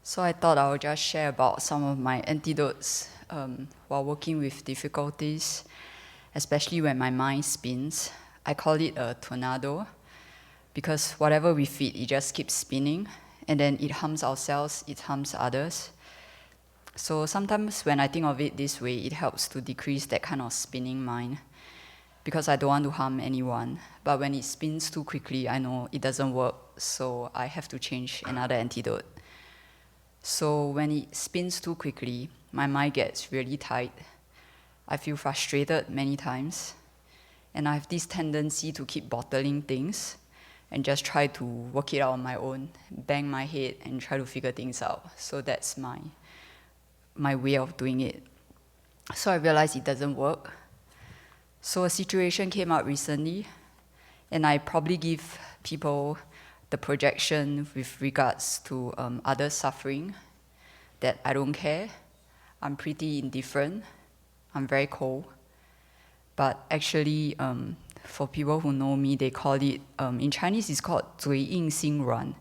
So I thought I would just share about some of my antidotes while working with difficulties, especially when my mind spins. I call it a tornado because whatever we feed, it just keeps spinning, and then it harms ourselves, it harms others. So sometimes when I think of it this way, it helps to decrease that kind of spinning mind because I don't want to harm anyone. But when it spins too quickly, I know it doesn't work, so I have to change another antidote. So when it spins too quickly, my mind gets really tight. I feel frustrated many times, and I have this tendency to keep bottling things and just try to work it out on my own, bang my head and try to figure things out. So that's my way of doing it. So I realized it doesn't work. So a situation came up recently, and I probably give people the projection with regards to others suffering, that I don't care, I'm pretty indifferent, I'm very cold. But actually, for people who know me, they call it, in Chinese it's called 嘴硬心软,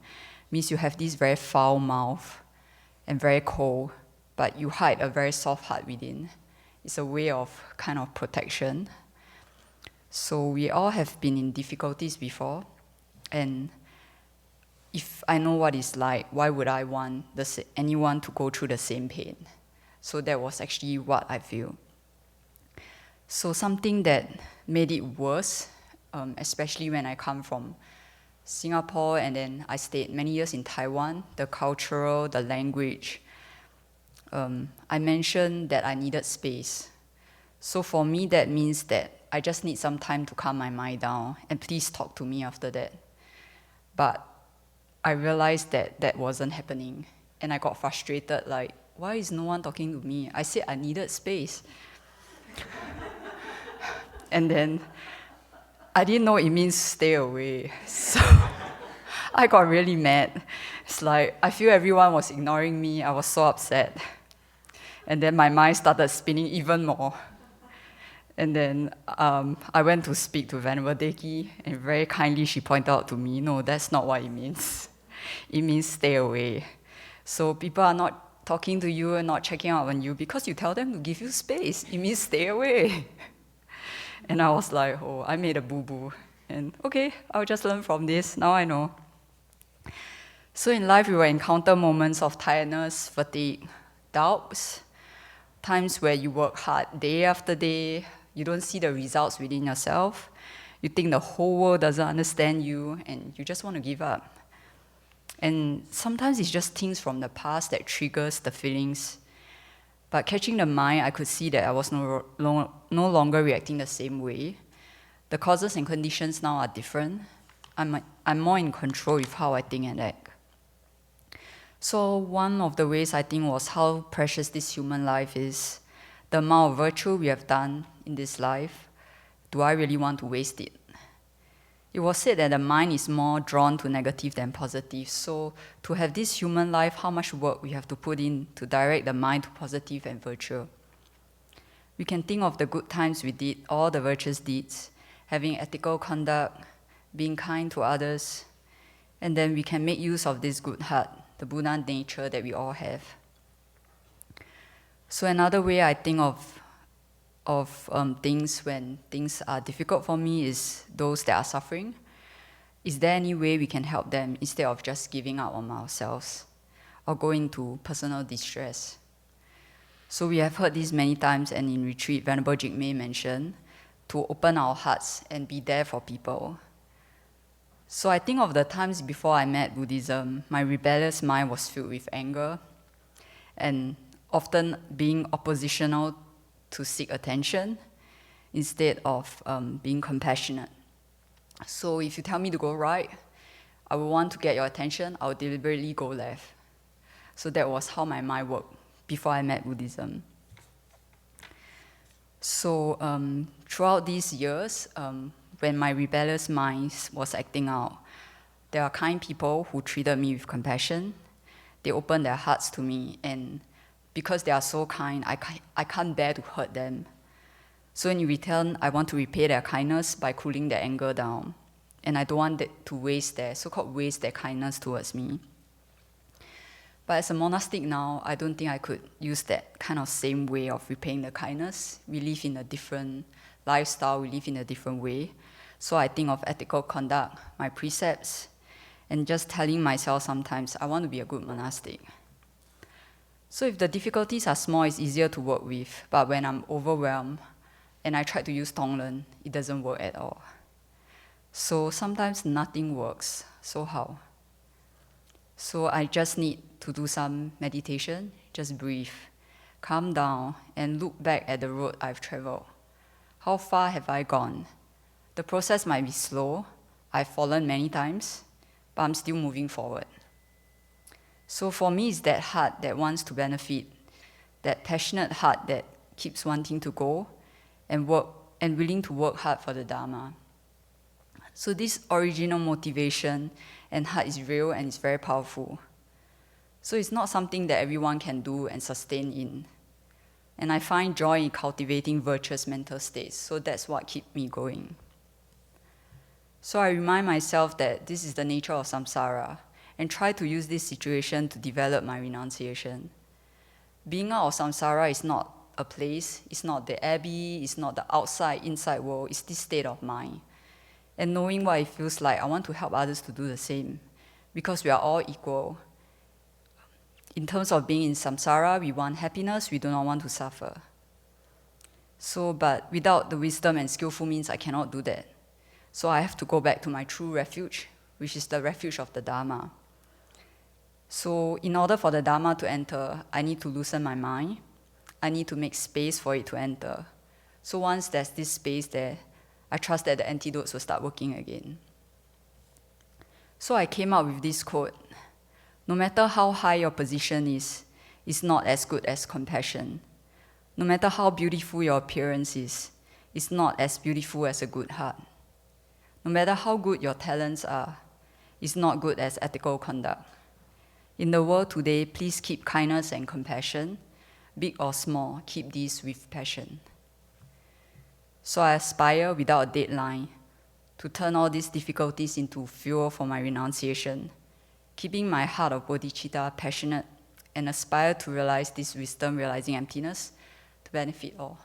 means you have this very foul mouth and very cold, but you hide a very soft heart within. It's a way of kind of protection. So we all have been in difficulties before, and if I know what it's like, why would I want anyone to go through the same pain? So that was actually what I feel. So something that made it worse, especially when I come from Singapore and then I stayed many years in Taiwan, the cultural, the language, I mentioned that I needed space. So for me, that means that I just need some time to calm my mind down, and please talk to me after that. But I realized that that wasn't happening, and I got frustrated, like, why is no one talking to me? I said I needed space. And then I didn't know it means stay away. So I got really mad. It's like, I feel everyone was ignoring me. I was so upset. And then my mind started spinning even more. And then I went to speak to Venerable Deki, and very kindly she pointed out to me, no, that's not what it means. It means stay away. So people are not talking to you and not checking out on you because you tell them to give you space. It means stay away. And I was like, oh, I made a boo-boo. And okay, I'll just learn from this. Now I know. So in life, we will encounter moments of tiredness, fatigue, doubts, times where you work hard day after day, you don't see the results within yourself, you think the whole world doesn't understand you, and you just want to give up. And sometimes it's just things from the past that triggers the feelings. But catching the mind, I could see that I was no longer reacting the same way. The causes and conditions now are different. I'm more in control with how I think and act. So one of the ways I think was how precious this human life is. The amount of virtue we have done in this life, do I really want to waste it? It was said that the mind is more drawn to negative than positive. So to have this human life, how much work we have to put in to direct the mind to positive and virtue. We can think of the good times we did, all the virtuous deeds, having ethical conduct, being kind to others, and then we can make use of this good heart, the Buddha nature that we all have. So another way I think of things when things are difficult for me is those that are suffering. Is there any way we can help them instead of just giving up on ourselves or going into personal distress? So we have heard this many times, and in retreat, Venerable Jigme mentioned to open our hearts and be there for people. So I think of the times before I met Buddhism, my rebellious mind was filled with anger and often being oppositional to seek attention instead of being compassionate. So if you tell me to go right, I will want to get your attention, I will deliberately go left. So that was how my mind worked before I met Buddhism. So throughout these years, when my rebellious mind was acting out, there are kind people who treated me with compassion. They opened their hearts to me, and because they are so kind, I can't bear to hurt them. So in return, I want to repay their kindness by cooling their anger down. And I don't want to waste their kindness towards me. But as a monastic now, I don't think I could use that kind of same way of repaying the kindness. We live in a different lifestyle, we live in a different way. So I think of ethical conduct, my precepts, and just telling myself sometimes, I want to be a good monastic. So if the difficulties are small, it's easier to work with. But when I'm overwhelmed and I try to use Tonglen, it doesn't work at all. So sometimes nothing works. So how? So I just need to do some meditation, just breathe, calm down, and look back at the road I've traveled. How far have I gone? The process might be slow. I've fallen many times, but I'm still moving forward. So for me, it's that heart that wants to benefit, that passionate heart that keeps wanting to go and work and willing to work hard for the Dharma. So this original motivation and heart is real and it's very powerful. So it's not something that everyone can do and sustain in. And I find joy in cultivating virtuous mental states, so that's what keeps me going. So I remind myself that this is the nature of samsara and try to use this situation to develop my renunciation. Being out of samsara is not a place, it's not the Abbey, it's not the outside, inside world, it's this state of mind. And knowing what it feels like, I want to help others to do the same, because we are all equal. In terms of being in samsara, we want happiness, we do not want to suffer. So, but without the wisdom and skillful means, I cannot do that. So I have to go back to my true refuge, which is the refuge of the Dharma. So in order for the Dharma to enter, I need to loosen my mind. I need to make space for it to enter. So once there's this space there, I trust that the antidotes will start working again. So I came up with this quote: no matter how high your position is, it's not as good as compassion. No matter how beautiful your appearance is, it's not as beautiful as a good heart. No matter how good your talents are, it's not good as ethical conduct. In the world today, please keep kindness and compassion. Big or small, keep these with passion. So I aspire without a deadline to turn all these difficulties into fuel for my renunciation, keeping my heart of bodhicitta passionate and aspire to realize this wisdom, realizing emptiness, to benefit all.